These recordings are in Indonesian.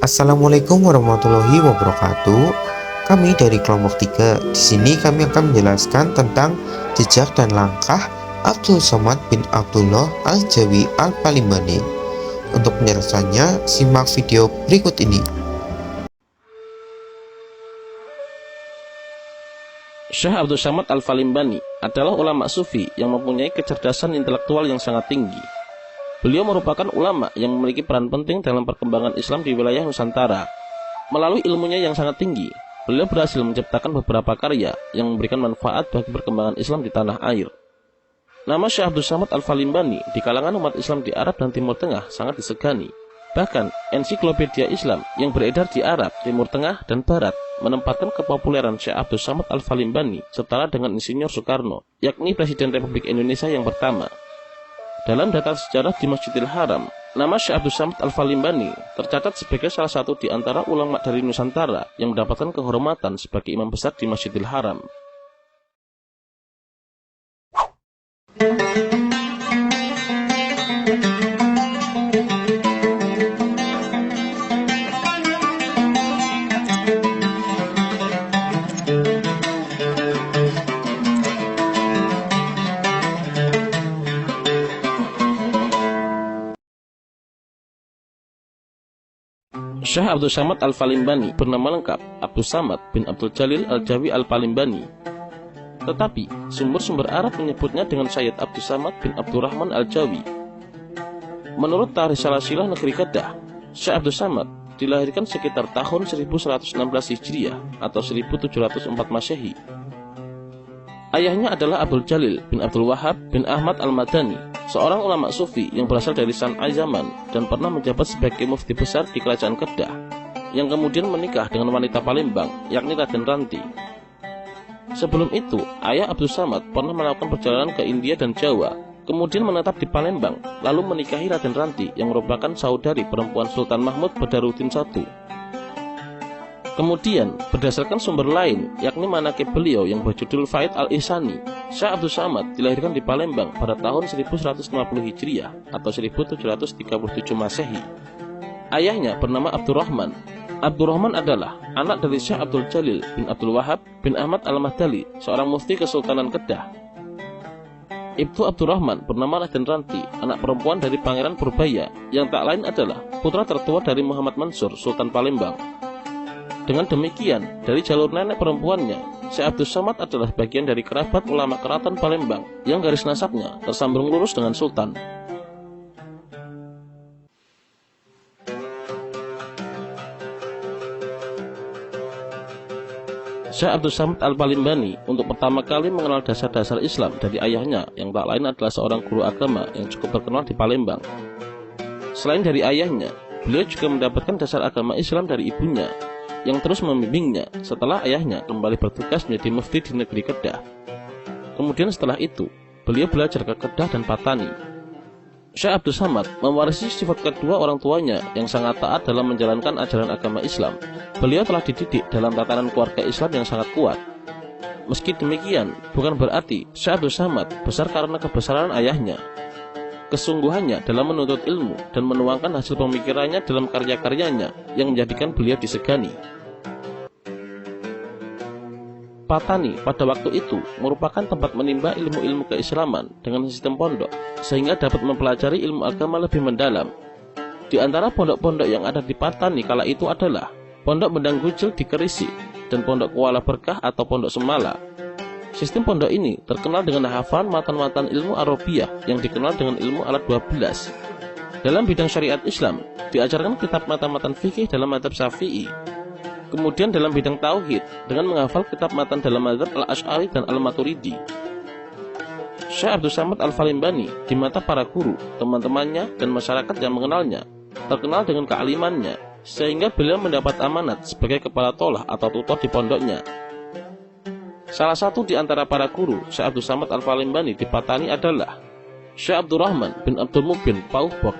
Assalamualaikum warahmatullahi wabarakatuh. Kami dari kelompok 3. Di sini kami akan menjelaskan tentang jejak dan langkah Abdul Somad bin Abdullah Al-Jawi Al-Palimbani. Untuk penjelasannya, simak video berikut ini. Syekh Abdul Somad Al-Palimbani adalah ulama sufi yang mempunyai kecerdasan intelektual yang sangat tinggi. Beliau merupakan ulama yang memiliki peran penting dalam perkembangan Islam di wilayah Nusantara. Melalui ilmunya yang sangat tinggi, beliau berhasil menciptakan beberapa karya yang memberikan manfaat bagi perkembangan Islam di tanah air. Nama Syekh Abdul Somad Al-Palimbani di kalangan umat Islam di Arab dan Timur Tengah sangat disegani. Bahkan, ensiklopedia Islam yang beredar di Arab, Timur Tengah, dan Barat menempatkan kepopuleran Syekh Abdul Somad Al-Palimbani setara dengan Insinyur Soekarno, yakni Presiden Republik Indonesia yang pertama. Dalam data sejarah di Masjidil Haram, nama Syekh Abdul Somad Al-Palimbani tercatat sebagai salah satu di antara ulama dari Nusantara yang mendapatkan kehormatan sebagai imam besar di Masjidil Haram. Syekh Abdul Somad Al-Palimbani bernama lengkap Abdul Somad bin Abdul Jalil Al-Jawi Al-Palimbani. Tetapi sumber-sumber Arab menyebutnya dengan Sayyid Abdul Somad bin Abdurrahman Al-Jawi. Menurut Tarikh Salasilah Negeri Kedah, Syekh Abdul Somad dilahirkan sekitar tahun 1116 Hijriah atau 1704 Masehi. Ayahnya adalah Abdul Jalil bin Abdul Wahab bin Ahmad Al-Madani, seorang ulama sufi yang berasal dari San'ai Yaman dan pernah menjabat sebagai mufti besar di Kerajaan Kedah, yang kemudian menikah dengan wanita Palembang, yakni Raden Ranti. Sebelum itu, ayah Abdul Somad pernah melakukan perjalanan ke India dan Jawa, kemudian menetap di Palembang, lalu menikahi Raden Ranti yang merupakan saudari perempuan Sultan Mahmud Badaruddin I. Kemudian, berdasarkan sumber lain, yakni manaqib beliau yang berjudul Faid Al-Ihsani, Syekh Abdul Somad dilahirkan di Palembang pada tahun 1150 Hijriah atau 1737 Masehi. Ayahnya bernama Abdurrahman. Abdurrahman adalah anak dari Syekh Abdul Jalil bin Abdul Wahab bin Ahmad Al-Mahdali, seorang mufti Kesultanan Kedah. Ibtu Abdurrahman bernama Raden Ranti, anak perempuan dari Pangeran Purbaya, yang tak lain adalah putra tertua dari Muhammad Mansur, Sultan Palembang. Dengan demikian, dari jalur nenek perempuannya, Syekh Abdul Somad adalah bagian dari kerabat ulama keraton Palembang yang garis nasabnya tersambung lurus dengan Sultan. Syekh Abdul Somad Al-Palimbani untuk pertama kali mengenal dasar-dasar Islam dari ayahnya yang tak lain adalah seorang guru agama yang cukup terkenal di Palembang. Selain dari ayahnya, beliau juga mendapatkan dasar agama Islam dari ibunya, yang terus membimbingnya setelah ayahnya kembali bertugas menjadi mufti di negeri Kedah. Kemudian setelah itu, beliau belajar ke Kedah dan Patani. Syekh Abdul Somad mewarisi sifat kedua orang tuanya yang sangat taat dalam menjalankan ajaran agama Islam. Beliau telah dididik dalam tatanan keluarga Islam yang sangat kuat. Meski demikian, bukan berarti Syekh Abdul Somad besar karena kebesaran ayahnya. Kesungguhannya dalam menuntut ilmu dan menuangkan hasil pemikirannya dalam karya-karyanya yang menjadikan beliau disegani. Patani pada waktu itu merupakan tempat menimba ilmu-ilmu keislaman dengan sistem pondok, sehingga dapat mempelajari ilmu agama lebih mendalam. Di antara pondok-pondok yang ada di Patani kala itu adalah Pondok Bendang Gujil di Kerisi dan Pondok Kuala Berkah atau Pondok Semala. Sistem pondok ini terkenal dengan hafalan matan-matan ilmu Arabiyah yang dikenal dengan ilmu alat 12. Dalam bidang syariat Islam, diajarkan kitab matan-matan fikih dalam mazhab Syafi'i. Kemudian dalam bidang tauhid dengan menghafal kitab matan dalam mazhab Al-Asy'ari dan Al-Maturidi. Syekh Abdul Somad Al-Palimbani di mata para guru, teman-temannya dan masyarakat yang mengenalnya terkenal dengan kealimannya, sehingga beliau mendapat amanat sebagai kepala tolah atau tutor di pondoknya. Salah satu di antara para guru Syekh Abdul Somad Al-Palimbani di Patani adalah Syekh Abdurrahman bin Abdul Mubin Pauhbok.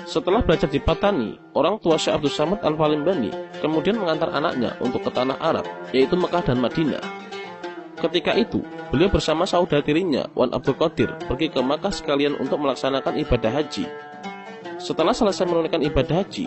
Setelah belajar di Patani, orang tua Syekh Abdul Somad Al-Palimbani kemudian mengantar anaknya untuk ke tanah Arab, yaitu Mekah dan Madinah. Ketika itu, beliau bersama saudara tirinya, Wan Abdul Qadir, pergi ke Makkah sekalian untuk melaksanakan ibadah haji. Setelah selesai menunaikan ibadah haji,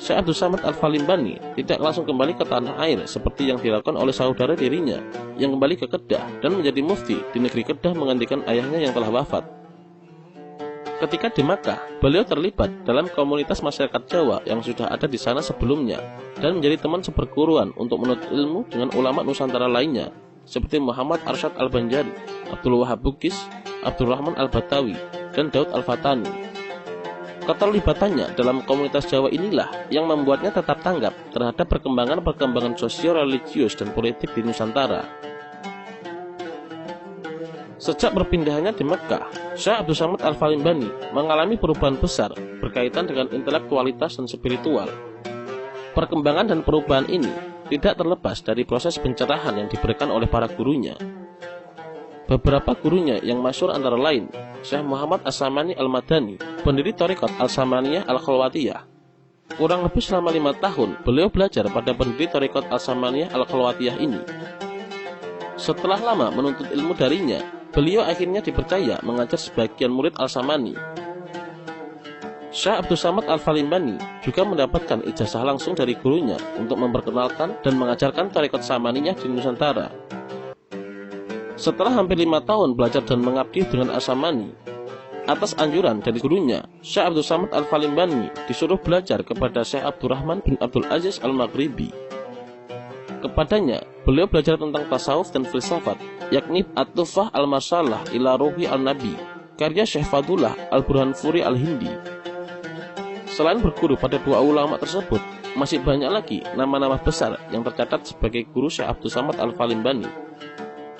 Syekh Abdul Samad Al-Falimbani tidak langsung kembali ke tanah air seperti yang dilakukan oleh saudara dirinya yang kembali ke Kedah dan menjadi mufti di negeri Kedah menggantikan ayahnya yang telah wafat. Ketika di Makkah, beliau terlibat dalam komunitas masyarakat Jawa yang sudah ada di sana sebelumnya dan menjadi teman seperguruan untuk menuntut ilmu dengan ulama Nusantara lainnya seperti Muhammad Arsyad Al-Banjari, Abdul Wahab Bugis, Abdul Rahman Al-Batawi, dan Daud Al-Fatani. Keterlibatannya dalam komunitas Jawa inilah yang membuatnya tetap tanggap terhadap perkembangan sosio-religius dan politik di Nusantara. Sejak perpindahannya di Mekah, Syekh Abdul Samad Al-Falimbani mengalami perubahan besar berkaitan dengan intelektualitas dan spiritual. Perkembangan dan perubahan ini tidak terlepas dari proses pencerahan yang diberikan oleh para gurunya. Beberapa gurunya yang masyhur antara lain Syekh Muhammad As-Samani Al-Madani, pendiri Thariqat Al-Samaniyah Al-Khalwatiyah. Kurang lebih selama 5 tahun beliau belajar pada pendiri Thariqat Al-Samaniyah Al-Khalwatiyah ini. Setelah lama menuntut ilmu darinya, beliau akhirnya dipercaya mengajar sebagian murid Al-Samani. Syekh Abdul Samad Al-Falimbani juga mendapatkan ijazah langsung dari gurunya untuk memperkenalkan dan mengajarkan Thariqat Samaniyah di Nusantara. Setelah hampir 5 tahun belajar dan mengabdi dengan As-Samani, atas anjuran dari gurunya, Syekh Abdul Samad Al-Falimbani disuruh belajar kepada Syekh Abdurrahman bin Abdul Aziz Al-Maghribi. Kepadanya, beliau belajar tentang tasawuf dan filsafat, yakni At-Tufah Al-Marsalah ila Ruhi Al-Nabi, karya Syekh Fadullah Al-Burhanfuri Al-Hindi. Selain berguru pada dua ulama tersebut, masih banyak lagi nama-nama besar yang tercatat sebagai guru Syekh Abdul Samad Al-Falimbani.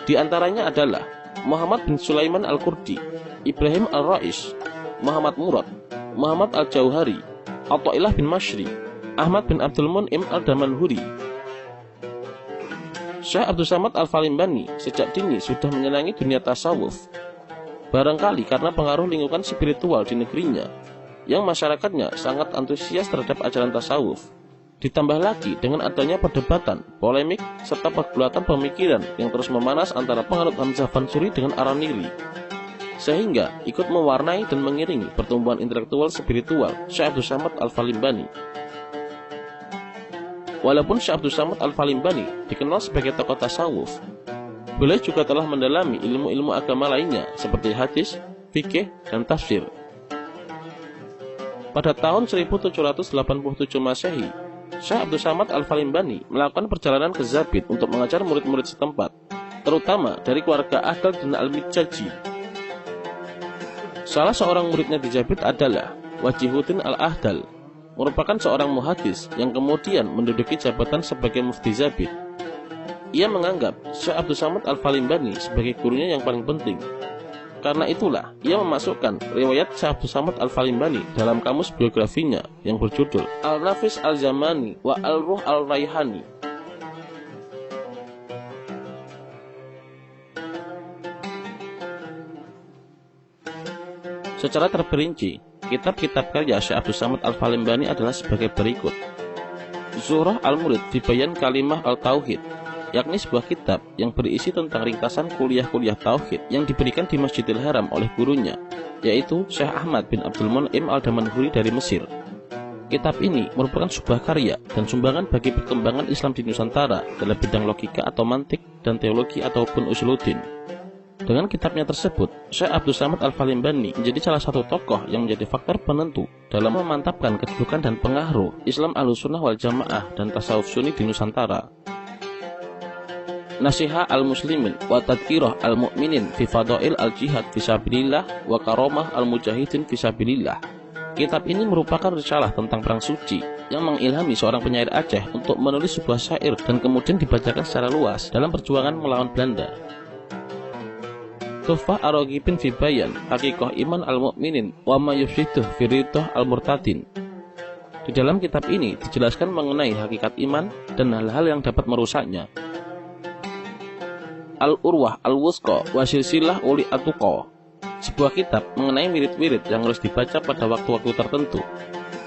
Di antaranya adalah Muhammad bin Sulaiman Al-Kurdi, Ibrahim Al-Rais, Muhammad Murad, Muhammad Al-Jauhari, Athaillah bin Mashri, Ahmad bin Abdul Mun'im Al-Damanhuri. Syekh Abdul Samad Al-Falimbani sejak dini sudah menyenangi dunia tasawuf. Barangkali karena pengaruh lingkungan spiritual di negerinya, yang masyarakatnya sangat antusias terhadap ajaran tasawuf. Ditambah lagi dengan adanya perdebatan, polemik, serta pergulatan pemikiran yang terus memanas antara penganut Hamzah Fansuri dengan Araniri, sehingga ikut mewarnai dan mengiringi pertumbuhan intelektual spiritual Syekh Abdul Samad Al-Falimbani. Walaupun Syekh Abdul Samad Al-Falimbani dikenal sebagai tokoh tasawuf, beliau juga telah mendalami ilmu-ilmu agama lainnya seperti hadis, fikih, dan tafsir. Pada tahun 1787 Masehi, Syekh Abdul Samad Al-Falimbani melakukan perjalanan ke Zabid untuk mengajar murid-murid setempat, terutama dari keluarga Ahdal dan Al-Mijaji. Salah seorang muridnya di Zabid adalah Wajihuddin Al-Ahdal, merupakan seorang muhadis yang kemudian menduduki jabatan sebagai mufti Zabid. Ia menganggap Syekh Abdul Samad Al-Falimbani sebagai gurunya yang paling penting. Karena itulah, ia memasukkan riwayat Syekh Abdul Samad Al-Falimbani dalam kamus biografinya yang berjudul Al-Nafis Al-Zamani wa Al-Ruh Al-Raihani. Secara terperinci, kitab-kitab karya Syekh Abdul Samad Al-Falimbani adalah sebagai berikut. Zuhrah Al-Murid fi Bayan Kalimah Al-Tauhid, yakni sebuah kitab yang berisi tentang ringkasan kuliah-kuliah tauhid yang diberikan di Masjidil Haram oleh gurunya, yaitu Syekh Ahmad bin Abdul Mun'im Al-Damanhuri dari Mesir. Kitab ini merupakan sebuah karya dan sumbangan bagi perkembangan Islam di Nusantara dalam bidang logika atau mantik dan teologi ataupun usuluddin. Dengan kitabnya tersebut, Syekh Abdul Samad Al-Falimbani menjadi salah satu tokoh yang menjadi faktor penentu dalam memantapkan kedudukan dan pengaruh Islam Ahlussunnah wal Jamaah dan tasawuf Sunni di Nusantara. Nasihah al-Muslimin wa Tadkirah al-Mu'minin fi Fadail al-Jihad fisabilillah wa Karamah al-Mujahidin fisabilillah. Kitab ini merupakan risalah tentang perang suci yang mengilhami seorang penyair Aceh untuk menulis sebuah syair dan kemudian dibacakan secara luas dalam perjuangan melawan Belanda. Tufah Ar-Raghibin fi Bayan Haqiqah Iman al-Mu'minin wa ma yufsiduh fi Ridhah al-Murtadin. Di dalam kitab ini dijelaskan mengenai hakikat iman dan hal-hal yang dapat merusaknya. Al-Urwah Al-Wusqa wa Silsilah Uli Atuqa, sebuah kitab mengenai wirid-wirid yang harus dibaca pada waktu-waktu tertentu.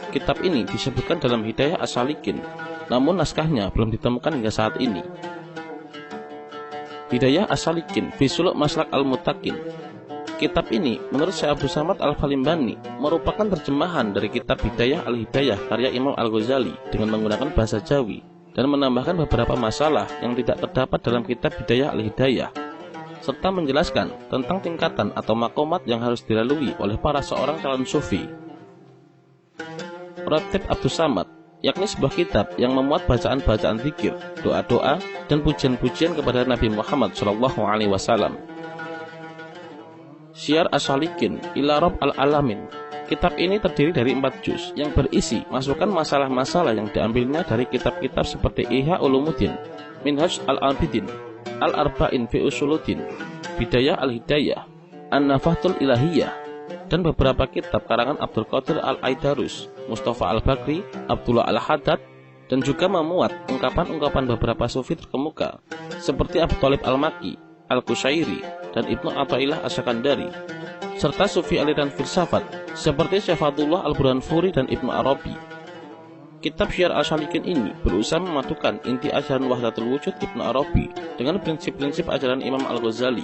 Kitab ini disebutkan dalam Hidayah As-Salikin, namun naskahnya belum ditemukan hingga saat ini. Hidayah As-Salikin fi Suluk Maslak Al-Muttaqin, Kitab ini menurut Syekh Abdul Samad Al-Falimbani merupakan terjemahan dari kitab Hidayah Al-Hidayah karya Imam Al-Ghazali dengan menggunakan bahasa Jawi dan menambahkan beberapa masalah yang tidak terdapat dalam kitab Hidayah Al-Hidayah, serta menjelaskan tentang tingkatan atau makomat yang harus dilalui oleh para seorang calon sufi. Ratib Abdul Samad, yakni sebuah kitab yang memuat bacaan-bacaan zikir, doa-doa, dan pujian-pujian kepada Nabi Muhammad SAW. Syiar As-Salikin ila Rabb al-Alamin. Kitab ini terdiri dari 4 juz yang berisi masukan masalah-masalah yang diambilnya dari kitab-kitab seperti Ihya Ulumuddin, Minhaj al-Abidin, Al-Arba'in fi Usuluddin, Bidayah Al-Hidayah, An-Nafahatul Ilahiyah, dan beberapa kitab karangan Abdul Qadir Al-Aidarus, Mustafa Al-Bakri, Abdullah Al-Haddad, dan juga memuat ungkapan-ungkapan beberapa sufi terkemuka seperti Abu Thalib Al-Maki, Al-Qushairi, dan Ibnu Athaillah As-Sakandari, serta sufi aliran filsafat seperti Syafadullah Al-Burhanfuri dan Ibnu Arabi. Kitab Syiar As-Salikin ini berusaha memadukan inti ajaran Wahdatul Wujud Ibnu Arabi dengan prinsip-prinsip ajaran Imam Al-Ghazali.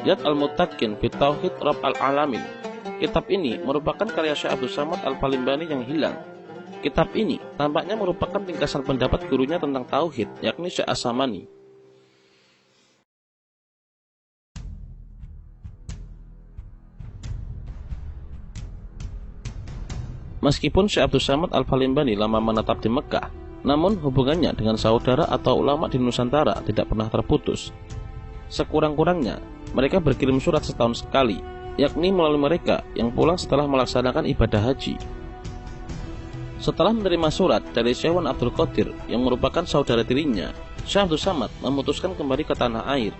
Yad Al-Muttaqin fi Tauhid Rabb al-Alamin. Kitab ini merupakan karya Syekh Abdul Samad Al-Falimbani yang hilang. Kitab ini tampaknya merupakan ringkasan pendapat gurunya tentang tauhid, yakni Syekh As-Samani. Meskipun Syekh Abdul Samad Al-Falimbani lama menetap di Mekah, namun hubungannya dengan saudara atau ulama di Nusantara tidak pernah terputus. Sekurang-kurangnya, mereka berkirim surat setahun sekali, yakni melalui mereka yang pulang setelah melaksanakan ibadah haji. Setelah menerima surat dari Syekh Wan Abdul Qadir yang merupakan saudara tirinya, Syekh Abdul Samad memutuskan kembali ke tanah air.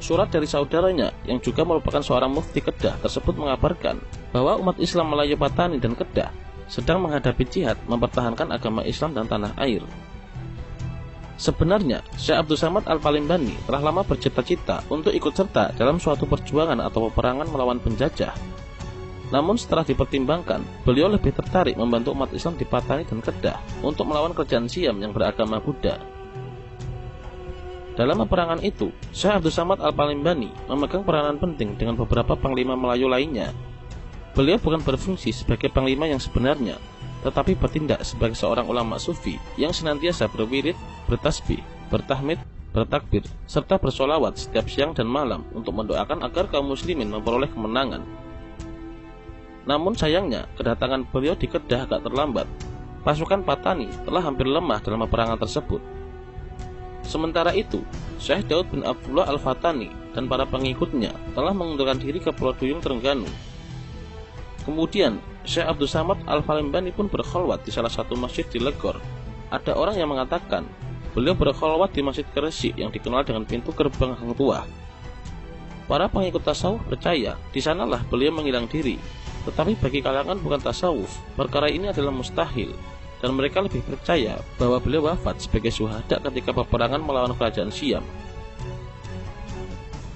Surat dari saudaranya yang juga merupakan seorang mufti Kedah tersebut mengabarkan bahwa umat Islam Melayu Patani dan Kedah sedang menghadapi jihad mempertahankan agama Islam dan tanah air. Sebenarnya, Syekh Abdul Samad Al-Falimbani telah lama bercita-cita untuk ikut serta dalam suatu perjuangan atau peperangan melawan penjajah. Namun setelah dipertimbangkan, beliau lebih tertarik membantu umat Islam di Patani dan Kedah untuk melawan kerajaan Siam yang beragama Buddha. Dalam peperangan itu, Syekh Abdul Samad Al-Falimbani memegang peranan penting dengan beberapa panglima Melayu lainnya. Beliau bukan berfungsi sebagai panglima yang sebenarnya, tetapi bertindak sebagai seorang ulama sufi yang senantiasa berwirid, bertasbih, bertahmid, bertakbir, serta bersolawat setiap siang dan malam untuk mendoakan agar kaum muslimin memperoleh kemenangan. Namun sayangnya, kedatangan beliau di Kedah agak terlambat. Pasukan Patani telah hampir lemah dalam peperangan tersebut. Sementara itu, Syekh Daud bin Abdullah Al-Fatani dan para pengikutnya telah mengundurkan diri ke Pulau Duyung, Terengganu. Kemudian, Syekh Abdul Samad Al-Falimbani pun berkholwat di salah satu masjid di Legor. Ada orang yang mengatakan beliau berkholwat di Masjid Gresik yang dikenal dengan pintu gerbang Hang Tuah. Para pengikut tasawuf percaya di sanalah beliau menghilang diri. Tetapi bagi kalangan bukan tasawuf, perkara ini adalah mustahil, dan mereka lebih percaya bahwa beliau wafat sebagai syuhada ketika peperangan melawan kerajaan Siam.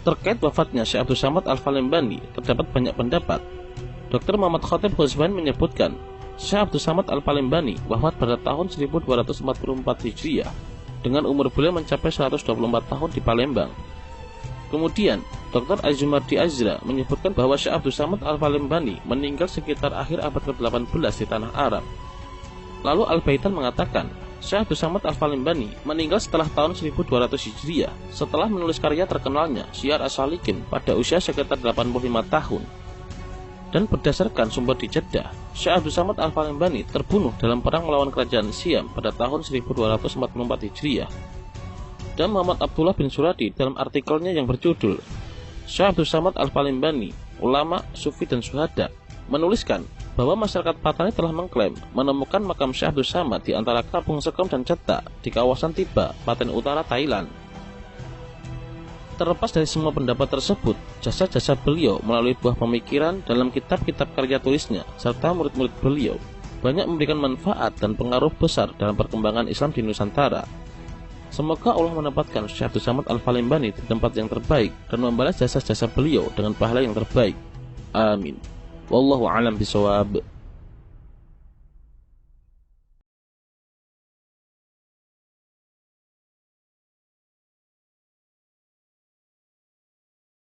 Terkait wafatnya Syekh Abdul Samad Al-Falimbani terdapat banyak pendapat. Dr. Muhammad Khatib Ghazwan menyebutkan Syekh Abdul Samad Al-Falimbani wafat pada tahun 1244 Hijriah dengan umur beliau mencapai 124 tahun di Palembang. Kemudian Dr. Azumardi Azra menyebutkan bahwa Syekh Abdul Samad Al-Falimbani meninggal sekitar akhir abad ke-18 di tanah Arab. Lalu Al-Baitan mengatakan Syekh Abdul Samad Al-Falimbani meninggal setelah tahun 1200 Hijriah setelah menulis karya terkenalnya Syiar As-Salikin pada usia sekitar 85 tahun. Dan berdasarkan sumber di Jeddah, Syekh Abdul Samad Al-Falimbani terbunuh dalam perang melawan kerajaan Siam pada tahun 1244 Hijriah. Dan Muhammad Abdullah bin Suradi dalam artikelnya yang berjudul Syekh Abdul Samad Al-Falimbani, Ulama, Sufi dan Syuhada, menuliskan bahwa masyarakat Patani telah mengklaim menemukan makam Syekh Abdul Samad di antara Kampung Sekom dan Cetak di kawasan Tiba, Paten Utara, Thailand. Terlepas dari semua pendapat tersebut, jasa-jasa beliau melalui buah pemikiran dalam kitab-kitab karya tulisnya serta murid-murid beliau banyak memberikan manfaat dan pengaruh besar dalam perkembangan Islam di Nusantara. Semoga Allah menempatkan Syekh Abdul Samad Al-Falimbani di tempat yang terbaik dan membalas jasa-jasa beliau dengan pahala yang terbaik. Amin. Wallahu a'lam bishawab.